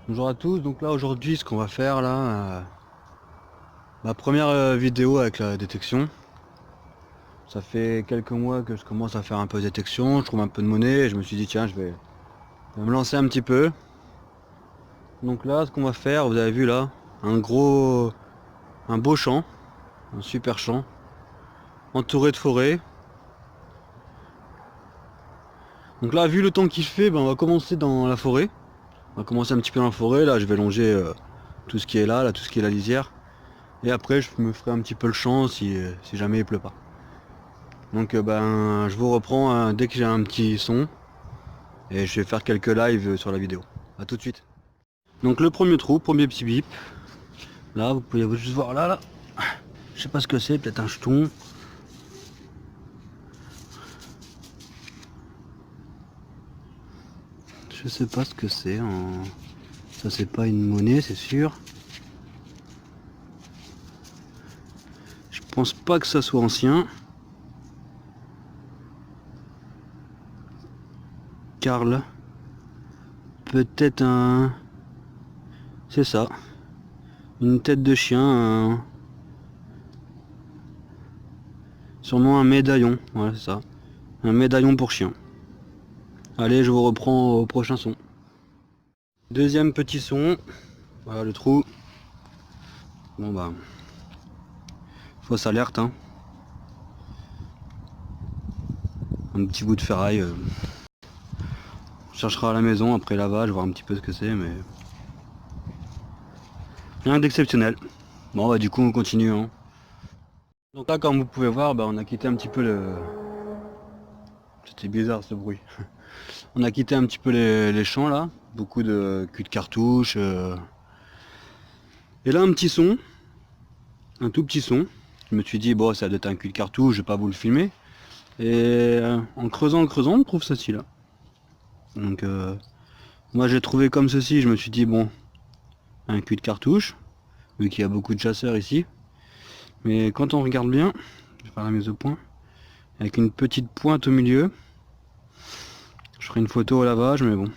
Bonjour à tous, donc là aujourd'hui ce qu'on va faire là, ma première vidéo avec la détection. Ça fait quelques mois que je commence à faire un peu de détection, je trouve un peu de monnaie et je me suis dit tiens je vais me lancer un petit peu. Donc là ce qu'on va faire, vous avez vu là, un beau champ, un super champ, entouré de forêt. Donc là vu le temps qu'il fait, ben, on va commencer dans la forêt. On va commencer un petit peu dans la forêt, là je vais longer tout ce qui est là, tout ce qui est la lisière. Et après je me ferai un petit peu le champ si jamais il pleut pas. Donc ben je vous reprends dès que j'ai un petit son et je vais faire quelques lives sur la vidéo. A tout de suite. Donc le premier trou, premier petit bip. Là vous pouvez juste voir là. Je sais pas ce que c'est, peut-être un jeton. Je sais pas ce que c'est. Ça c'est pas une monnaie c'est sûr. Je pense pas que ça soit ancien. Karl. Peut-être un. C'est ça. Une tête de chien. Sûrement un médaillon. Voilà c'est ça. Un médaillon pour chien. Allez je vous reprends au prochain son. Deuxième petit son. Voilà le trou. Bon bah. Fausse alerte hein. Un petit bout de ferraille. On cherchera à la maison après lavage, voir un petit peu ce que c'est, mais rien d'exceptionnel. Bon bah du coup on continue hein. Donc là comme vous pouvez voir, bah, on a quitté un petit peu le. C'était bizarre ce bruit. On a quitté un petit peu les champs là, beaucoup de cul de cartouche. Et là un petit son, un tout petit son. Je me suis dit bon ça doit être un cul de cartouche, je vais pas vous le filmer. Et en creusant, on trouve ceci là. Donc moi j'ai trouvé comme ceci, je me suis dit bon, un cul de cartouche, vu qu'il y a beaucoup de chasseurs ici. Mais quand on regarde bien, je vais faire la mise au point, avec une petite pointe au milieu. Je ferai une photo au lavage, mais bon.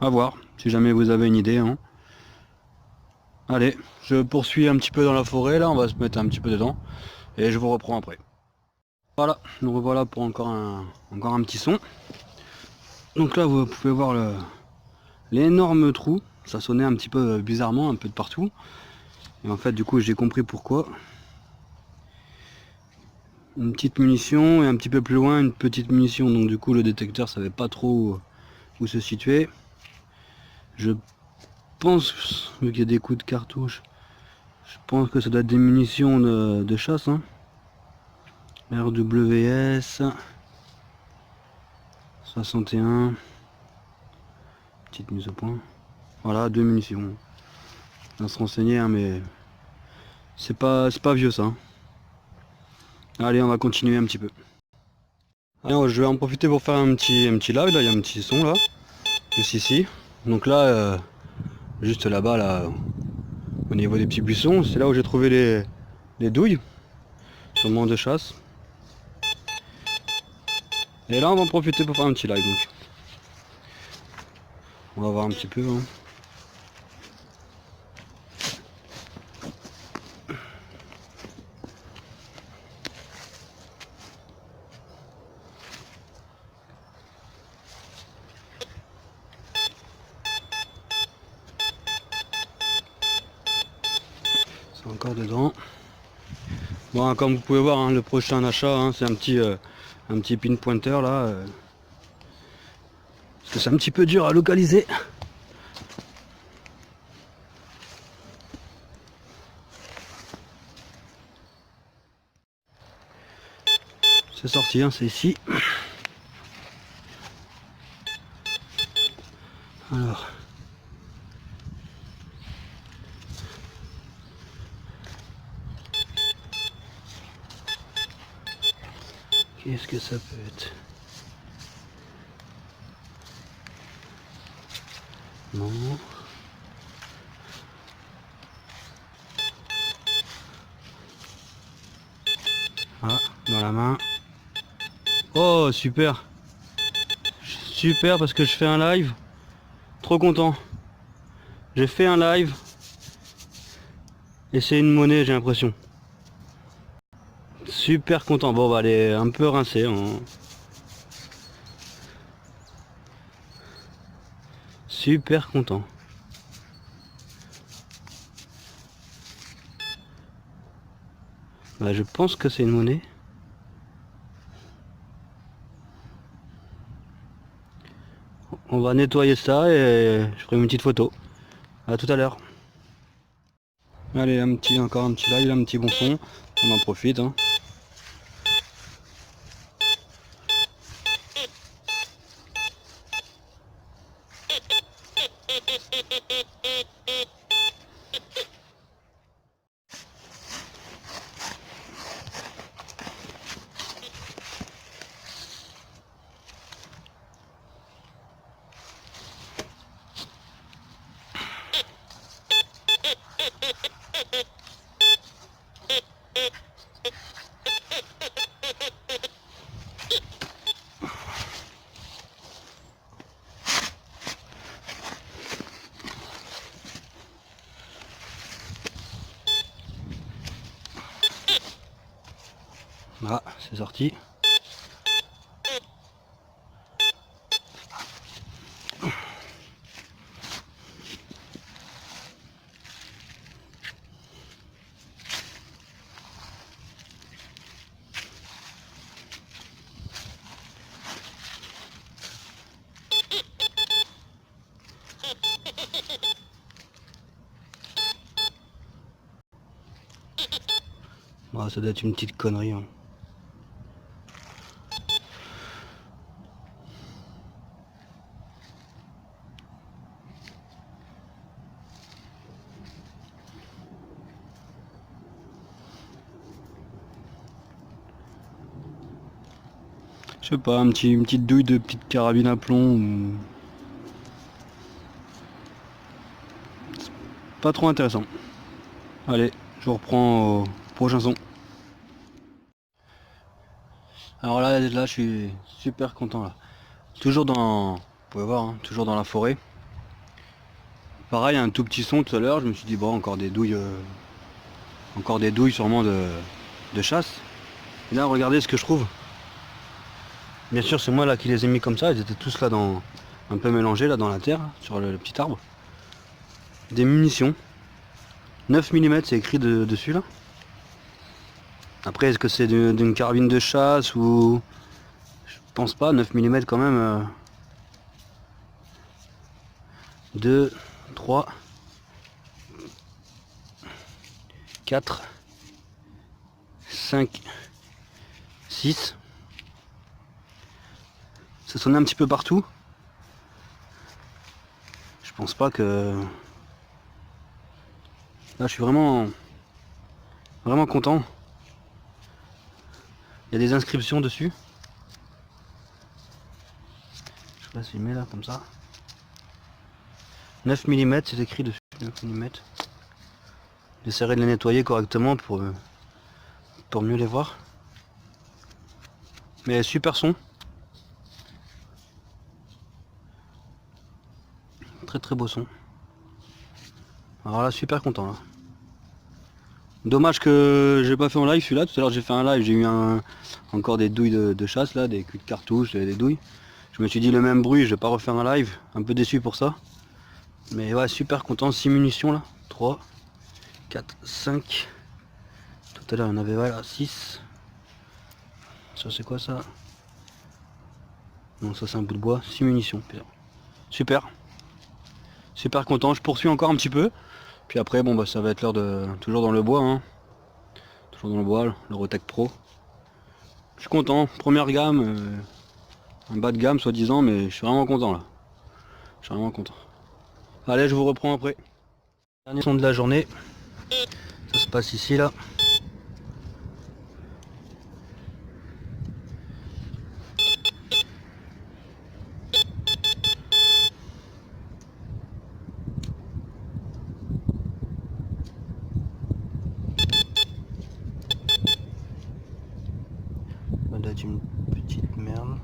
À voir, si jamais vous avez une idée. Hein. Allez, je poursuis un petit peu dans la forêt, là, on va se mettre un petit peu dedans. Et je vous reprends après. Voilà, nous revoilà pour encore un petit son. Donc là, vous pouvez voir l'énorme trou. Ça sonnait un petit peu bizarrement, un peu de partout. Et en fait, du coup, j'ai compris pourquoi. Une petite munition et un petit peu plus loin, une petite munition. Donc du coup, le détecteur savait pas trop où se situer. Je pense, vu qu'il y a des coups de cartouche, je pense que ça doit être des munitions de chasse. Hein. RWS 61. Petite mise au point. Voilà, deux munitions. On va se renseigner, hein, mais c'est pas vieux ça. Hein. Allez, on va continuer un petit peu. Allez, je vais en profiter pour faire un petit live. Là, il y a un petit son là, juste ici. Donc là, juste là-bas, là, au niveau des petits buissons, c'est là où j'ai trouvé les douilles, sûrement de chasse. Et là, on va en profiter pour faire un petit live. Donc. On va voir un petit peu. Hein. C'est encore dedans. Bon, comme vous pouvez voir, hein, le prochain achat, hein, c'est un petit pin pointer là. Parce que c'est un petit peu dur à localiser. C'est sorti, hein, c'est ici. Alors. Qu'est-ce que ça peut être? Non. Ah, dans la main. Oh, super. Super parce que je fais un live. Trop content. J'ai fait un live. Et c'est une monnaie, j'ai l'impression. Super content. Bon, bah, elle est un peu rincée. Hein. Super content. Bah, je pense que c'est une monnaie. On va nettoyer ça et je ferai une petite photo. À tout à l'heure. Allez, encore un petit live, un petit bon son. On en profite. Hein. Ah, c'est sorti. Ah, ça doit être une petite connerie. Hein. Je sais pas, une petite douille de petite carabine à plomb. Ou... Pas trop intéressant. Allez, je vous reprends au prochain son. Alors là, je suis super content là. Toujours dans, vous pouvez voir, hein, toujours dans la forêt. Pareil, un tout petit son tout à l'heure. Je me suis dit bon, encore des douilles sûrement de chasse. Et là, regardez ce que je trouve. Bien sûr, c'est moi là qui les ai mis comme ça. Ils étaient tous là un peu mélangés là dans la terre, sur le petit arbre. Des munitions. 9 mm, c'est écrit dessus là. Après, est-ce que c'est d'une carabine de chasse ou... Je pense pas, 9 mm quand même. 2, 3, 4, 5, 6. Ça sonnait un petit peu partout. Je pense pas que... Là, je suis vraiment content. Il y a des inscriptions dessus. Je sais pas si je mets là, comme ça. 9 mm, c'est écrit dessus. 9 mm. J'essaierai de les nettoyer correctement pour mieux les voir. Mais super son. Très très beau son. Alors là, super content là. Dommage que j'ai pas fait en live celui-là. Tout à l'heure j'ai fait un live, j'ai eu encore des douilles de chasse là, des culs de cartouche, des douilles. Je me suis dit le même bruit, je vais pas refaire un live. Un peu déçu pour ça. Mais ouais, super content. 6 munitions là. 3, 4, 5. Tout à l'heure il y en avait voilà 6. Ça c'est quoi ça? Non, ça c'est un bout de bois. 6 munitions. Super. Super content. Je poursuis encore un petit peu. Puis après, bon bah ça va être l'heure de... Toujours dans le bois, hein. Toujours dans le bois, le Rotec Pro. Je suis content. Première gamme. Un bas de gamme soi-disant, mais je suis vraiment content là. Je suis vraiment content. Allez, je vous reprends après. Dernier son de la journée. Ça se passe ici là. Ça doit être une petite merde.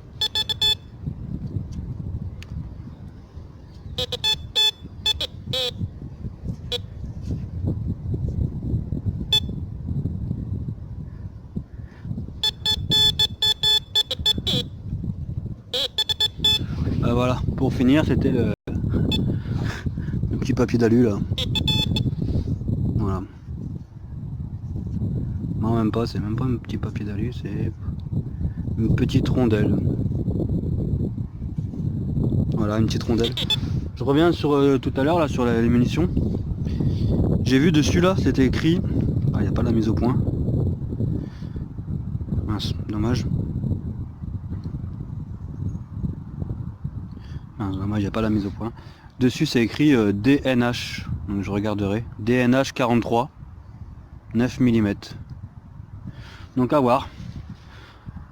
pour finir, c'était le petit papier d'alu là. Voilà. Non, même pas, c'est même pas un petit papier d'alu, c'est une petite rondelle. Voilà, une petite rondelle. Je reviens sur tout à l'heure là sur les munitions. J'ai vu dessus là, c'était écrit. Ah, il n'y a pas la mise au point. Mince, dommage. Mince, dommage, il n'y a pas la mise au point. Dessus c'est écrit DNH. Donc je regarderai. DNH 43. 9 mm. Donc à voir.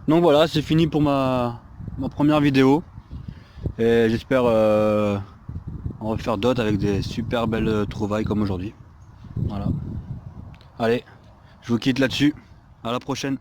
Donc voilà, c'est fini pour ma première vidéo. Et j'espère en refaire d'autres avec des super belles trouvailles comme aujourd'hui. Voilà. Allez, je vous quitte là-dessus. À la prochaine.